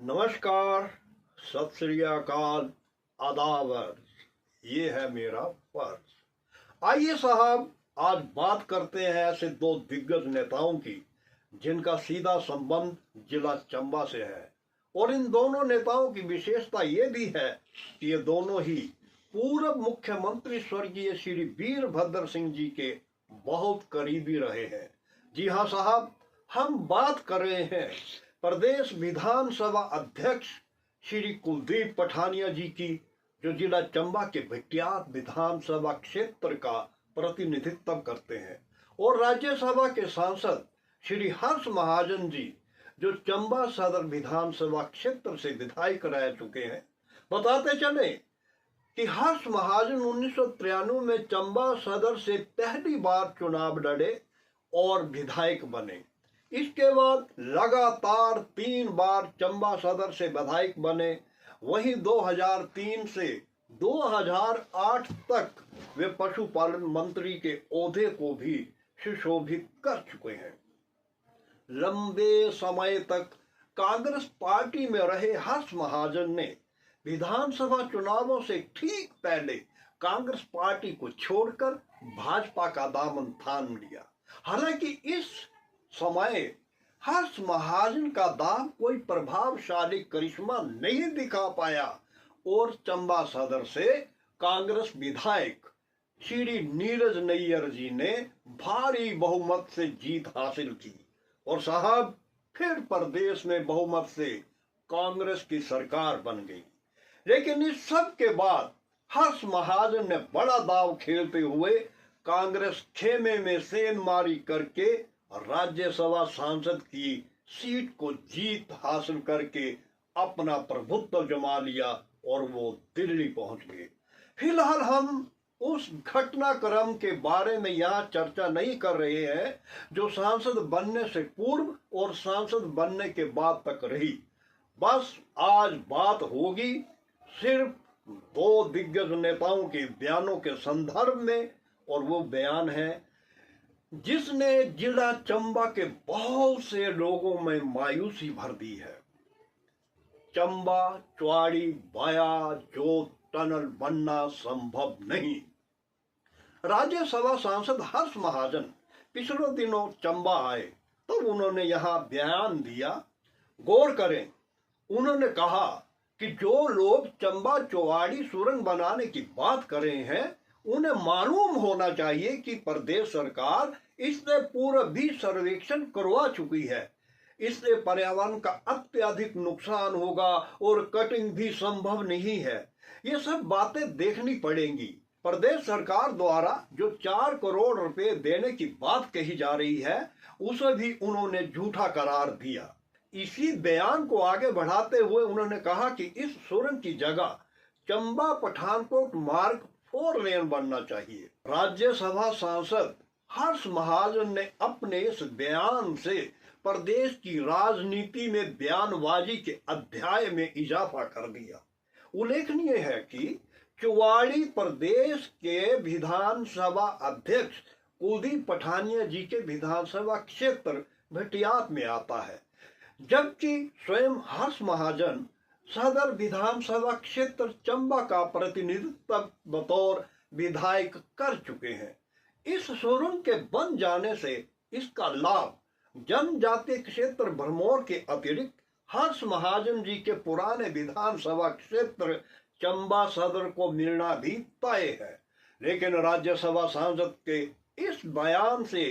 नमस्कार, सत श्री अकाल, आदाब। ये है मेरा फर्ज। आइए साहब, आज बात करते हैं ऐसे दो दिग्गज नेताओं की जिनका सीधा संबंध जिला चंबा से है। और इन दोनों नेताओं की विशेषता ये भी है कि ये दोनों ही पूर्व मुख्यमंत्री स्वर्गीय श्री वीरभद्र सिंह जी के बहुत करीबी रहे हैं। जी हाँ साहब, हम बात कर रहे हैं प्रदेश विधानसभा अध्यक्ष श्री कुलदीप पठानिया जी की, जो जिला चंबा के भिटियात विधानसभा क्षेत्र का प्रतिनिधित्व करते हैं, और राज्यसभा के सांसद श्री हर्ष महाजन जी, जो चंबा सदर विधानसभा क्षेत्र से विधायक रह चुके हैं। बताते चले कि हर्ष महाजन 1993 में चंबा सदर से पहली बार चुनाव लड़े और विधायक बने। इसके बाद लगातार 3 बार चंबा सदर से विधायक बने। वहीं 2003 से 2008 तक वे पशुपालन मंत्री के ओहदे को भी सुशोभित कर चुके हैं। लंबे समय तक कांग्रेस पार्टी में रहे हर्ष महाजन ने विधानसभा चुनावों से ठीक पहले कांग्रेस पार्टी को छोड़कर भाजपा का दामन थाम लिया। हालांकि इस समय हर्ष महाजन का दाम कोई प्रभावशाली करिश्मा नहीं दिखा पाया और चंबा सदर से कांग्रेस विधायक श्री नीरज नैयर जी ने भारी बहुमत से जीत हासिल की और साहब फिर प्रदेश में बहुमत से कांग्रेस की सरकार बन गई। लेकिन इस सब के बाद हर्ष महाजन ने बड़ा दाव खेलते हुए कांग्रेस खेमे में सेंधमारी करके राज्यसभा सांसद की सीट को जीत हासिल करके अपना प्रभुत्व जमा लिया और वो दिल्ली पहुंच गए। फिलहाल हम उस घटनाक्रम के बारे में यहाँ चर्चा नहीं कर रहे हैं जो सांसद बनने से पूर्व और सांसद बनने के बाद तक रही। बस आज बात होगी सिर्फ दो दिग्गज नेताओं के बयानों के संदर्भ में, और वो बयान है जिसने जिला चंबा के बहुत से लोगों में मायूसी भर दी है। चंबा चौड़ी बाया जोत टनल बनना संभव नहीं। राज्यसभा सांसद हर्ष महाजन पिछले दिनों चंबा आए तो उन्होंने यहां बयान दिया। गौर करें, उन्होंने कहा कि जो लोग चंबा चौड़ी सुरंग बनाने की बात कर रहे हैं उन्हें मालूम होना चाहिए कि प्रदेश सरकार इससे पूर्व भी सर्वेक्षण करवा चुकी है। इससे पर्यावरण का अत्यधिक नुकसान होगा और कटिंग भी संभव नहीं है। ये सब बातें देखनी पड़ेंगी। प्रदेश सरकार द्वारा जो 4 करोड़ रुपए देने की बात कही जा रही है उसे भी उन्होंने झूठा करार दिया। इसी बयान को आगे बढ़ाते हुए उन्होंने कहा कि इस सुरंग की जगह चंबा पठानकोट मार्ग 4 लेन बनना चाहिए। राज्यसभा सांसद हर्ष महाजन ने अपने इस बयान से प्रदेश की राजनीति में बयानबाजी के अध्याय में इजाफा कर दिया। उल्लेखनीय है कि चौड़ी प्रदेश के विधानसभा अध्यक्ष कुलदीप पठानिया जी के विधानसभा क्षेत्र भिटियात में आता है, जबकि स्वयं हर्ष महाजन सदर विधानसभा क्षेत्र चंबा का प्रतिनिधित्व बतौर विधायक कर चुके हैं। इस सुरंग के बन जाने से इसका लाभ जनजातीय क्षेत्र भरमौर के अतिरिक्त हर्ष महाजन जी के पुराने विधानसभा क्षेत्र चंबा सदर को मिलना भी तय है। लेकिन राज्यसभा सांसद के इस बयान से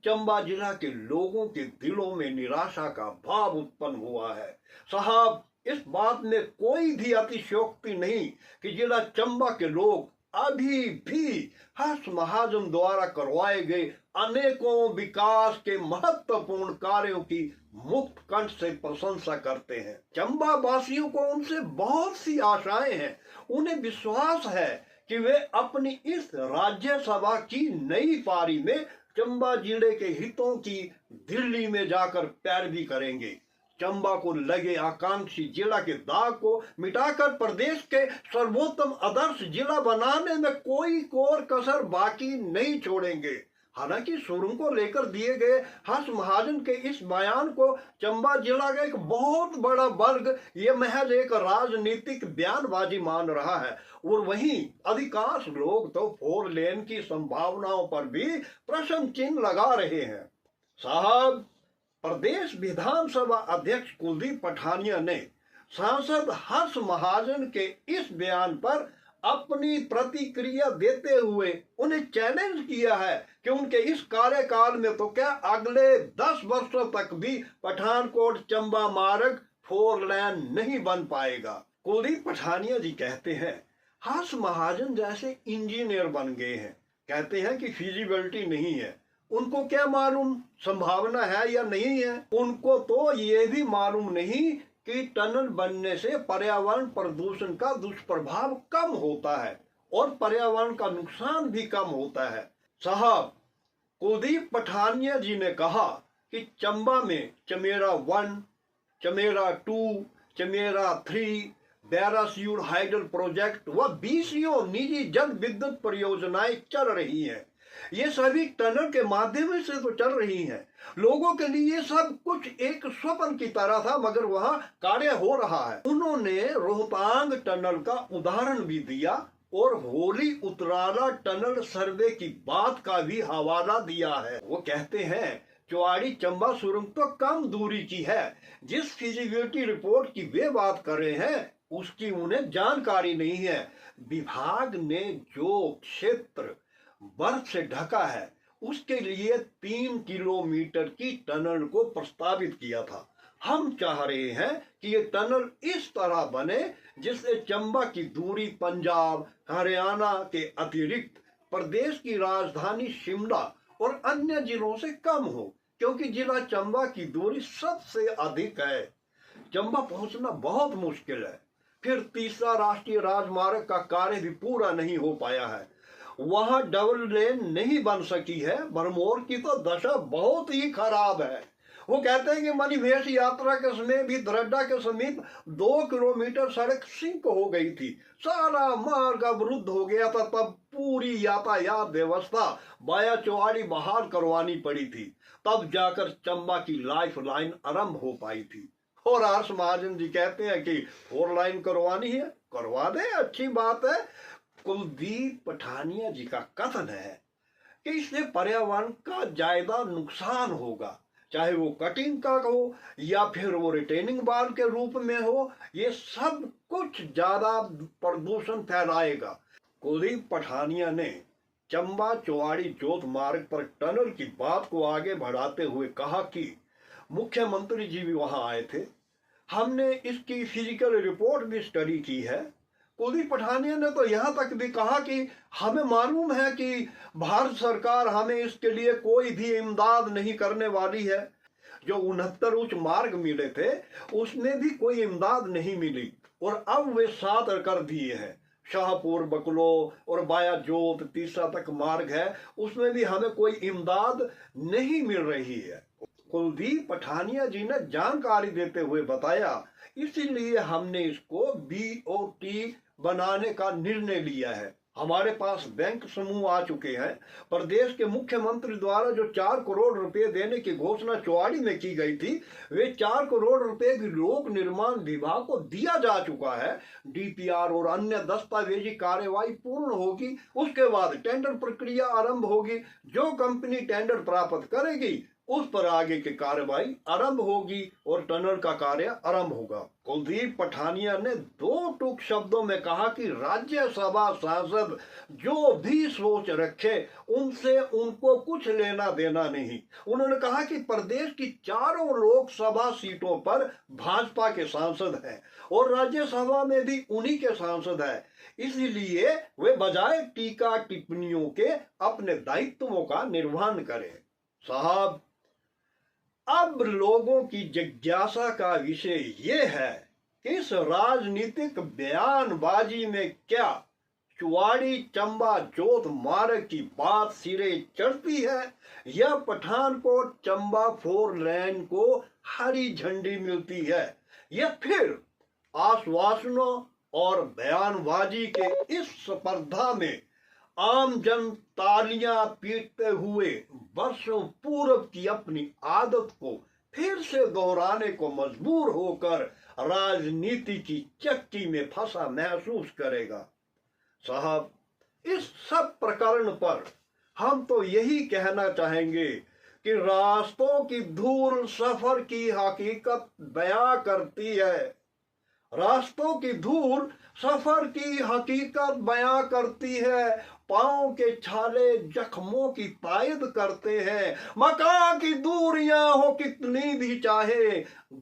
चंबा जिला के लोगों के दिलों में निराशा का भाव उत्पन्न हुआ है। साहब, इस बात में कोई भी अतिशयोक्ति नहीं कि जिला चंबा के लोग अभी भी हर्ष महाजन द्वारा करवाए गए अनेकों विकास के महत्वपूर्ण कार्यों की मुक्त कंठ से प्रशंसा करते हैं। चंबा वासियों को उनसे बहुत सी आशाएं हैं। उन्हें विश्वास है कि वे अपनी इस राज्यसभा की नई पारी में चंबा जिले के हितों की दिल्ली में जाकर पैरवी करेंगे। चंबा को लगे आकांक्षी जिला के दाग को मिटाकर प्रदेश के सर्वोत्तम आदर्श जिला बनाने में कोई कोर कसर बाकी नहीं छोड़ेंगे। हालांकि सुरंग को लेकर दिए गए हर्ष महाजन के इस बयान को चंबा जिला का एक बहुत बड़ा वर्ग ये महज एक राजनीतिक बयानबाजी मान रहा है, और वहीं अधिकांश लोग तो 4 लेन की संभावनाओं पर भी प्रश्न चिन्ह लगा रहे हैं। साहब, प्रदेश विधानसभा अध्यक्ष कुलदीप पठानिया ने सांसद हर्ष महाजन के इस बयान पर अपनी प्रतिक्रिया देते हुए उन्हें चैलेंज किया है कि उनके इस कार्यकाल में तो क्या अगले 10 वर्षों तक भी पठानकोट चंबा मार्ग 4 लेन नहीं बन पाएगा। कुलदीप पठानिया जी कहते हैं हर्ष महाजन जैसे इंजीनियर बन गए हैं, कहते हैं कि फिजिबिलिटी नहीं है। उनको क्या मालूम संभावना है या नहीं है? उनको तो ये भी मालूम नहीं कि टनल बनने से पर्यावरण प्रदूषण का दुष्प्रभाव कम होता है और पर्यावरण का नुकसान भी कम होता है। साहब, कुलदीप पठानिया जी ने कहा कि चंबा में चमेरा 1, चमेरा 2, चमेरा 3, बैरासियूर हाइडल प्रोजेक्ट व 20 निजी जल विद्युत परियोजनाएं चल रही हैं। ये सभी टनल के माध्यम से तो चल रही हैं। लोगों के लिए सब कुछ एक स्वप्न की तरह था, मगर वहां कार्य हो रहा है। उन्होंने रोहतांग टनल का उदाहरण भी दिया और होली उतराला टनल सर्वे की बात का भी हवाला दिया है। वो कहते हैं चुवाड़ी चंबा सुरंग तो कम दूरी की है। जिस फिजिबिलिटी रिपोर्ट की वे बात कर रहे हैं उसकी उन्हें जानकारी नहीं है। विभाग ने जो क्षेत्र बर्फ से ढका है उसके लिए 3 किलोमीटर की टनल को प्रस्तावित किया था। हम चाह रहे हैं कि ये टनल इस तरह बने जिससे चंबा की दूरी पंजाब, हरियाणा के अतिरिक्त प्रदेश की राजधानी शिमला और अन्य जिलों से कम हो, क्योंकि जिला चंबा की दूरी सबसे अधिक है। चंबा पहुंचना बहुत मुश्किल है। फिर तीसरा राष्ट्रीय राजमार्ग का कार्य भी पूरा नहीं हो पाया है। वहां डबल लेन नहीं बन सकी है। भरमौर की तो दशा बहुत ही खराब है। वो कहते हैं कि मणिमहेश यात्रा के समय भी दरड्डा के समीप 2 किलोमीटर सड़क सिंक हो गई थी। सारा मार्ग अवरुद्ध हो गया था। तब पूरी यातायात व्यवस्था बाया चौवाड़ी बहाल करवानी पड़ी थी, तब जाकर चंबा की लाइफ लाइन आरंभ हो पाई थी। और हर्ष महाजन जी कहते हैं कि 4 लाइन करवानी है, करवा दे, अच्छी बात है। कुलदीप पठानिया जी का कथन है कि इससे पर्यावरण का ज्यादा नुकसान होगा, चाहे वो कटिंग का हो या फिर वो रिटेनिंग बाल के रूप में हो। ये सब कुछ ज्यादा प्रदूषण फैलाएगा। कुलदीप पठानिया ने चंबा चौवाड़ी जोत मार्ग पर टनल की बात को आगे बढ़ाते हुए कहा कि मुख्यमंत्री जी भी वहां आए थे, हमने इसकी फिजिकल रिपोर्ट भी स्टडी की है। कुलदीप पठानिया ने तो यहाँ तक भी कहा कि हमें मालूम है कि भारत सरकार हमें इसके लिए कोई भी इमदाद नहीं करने वाली है। जो 69 उच्च मार्ग मिले थे उसमें भी कोई इमदाद नहीं मिली, और अब वे 7 कर दिए हैं। शाहपुर, बकलो और बाया जोत तीसरा तक मार्ग है, उसमें भी हमें कोई इमदाद नहीं मिल रही है। कुलदीप पठानिया जी ने जानकारी देते हुए बताया, इसीलिए हमने इसको BOT बनाने का निर्णय लिया है। हमारे पास बैंक समूह आ चुके हैं। प्रदेश के मुख्यमंत्री द्वारा जो 4 करोड़ रुपए देने की घोषणा चौवाड़ी में की गई थी, वे 4 करोड़ रुपए भी लोक निर्माण विभाग को दिया जा चुका है। DPR और अन्य दस्तावेजी कार्यवाही पूर्ण होगी, उसके बाद टेंडर प्रक्रिया आरंभ होगी। जो कंपनी टेंडर प्राप्त करेगी उस पर आगे की कार्रवाई आरंभ होगी और टनल का कार्य आरंभ होगा। कुलदीप पठानिया ने 2 टूक शब्दों में कहा कि राज्यसभा सांसद जो भी सोच रखे उनसे उनको कुछ लेना देना नहीं। उन्होंने कहा कि प्रदेश की 4 लोकसभा सीटों पर भाजपा के सांसद हैं और राज्यसभा में भी उन्हीं के सांसद हैं, इसलिए वे बजाय टीका टिप्पणियों के अपने दायित्वों का निर्वहन करें। साहब, अब लोगों की जिज्ञासा का विषय ये है कि इस राजनीतिक बयानबाजी में क्या चुवाड़ी चंबा जोत मार्ग की बात सिरे चढ़ती है या पठानकोट चंबा 4 लेन को हरी झंडी मिलती है, या फिर आश्वासनों और बयानबाजी के इस स्पर्धा में आम जन तालियां पीटते हुए वर्षों पूर्व की अपनी आदत को फिर से दोहराने को मजबूर होकर राजनीति की चक्की में फंसा महसूस करेगा। साहब, इस सब प्रकरण पर हम तो यही कहना चाहेंगे कि रास्तों की धूल सफर की हकीकत बयां करती है। रास्तों की धूल सफर की हकीकत बयां करती है। पांव के छाले जख्मों की तायद करते हैं। मकान की दूरियां हो कितनी भी चाहे,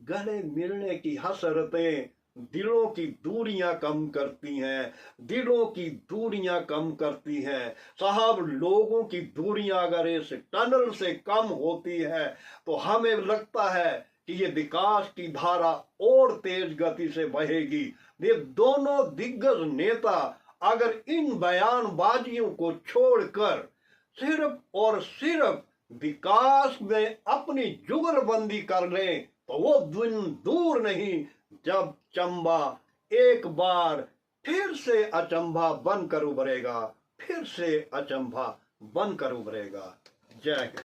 गले मिलने की हसरतें दिलों की दूरियां कम करती हैं। दिलों की दूरियां कम करती हैं। साहब, लोगों की दूरियां अगर इस टनल से कम होती है तो हमें लगता है कि ये विकास की धारा और तेज गति से बहेगी। ये दोनों दिग्गज नेता अगर इन बयानबाजियों को छोड़कर सिर्फ और सिर्फ विकास में अपनी जुगलबंदी कर लें तो वो दिन दूर नहीं जब चंबा एक बार फिर से अचंभा बनकर उभरेगा। फिर से अचंभा बनकर उभरेगा। जय हिंद।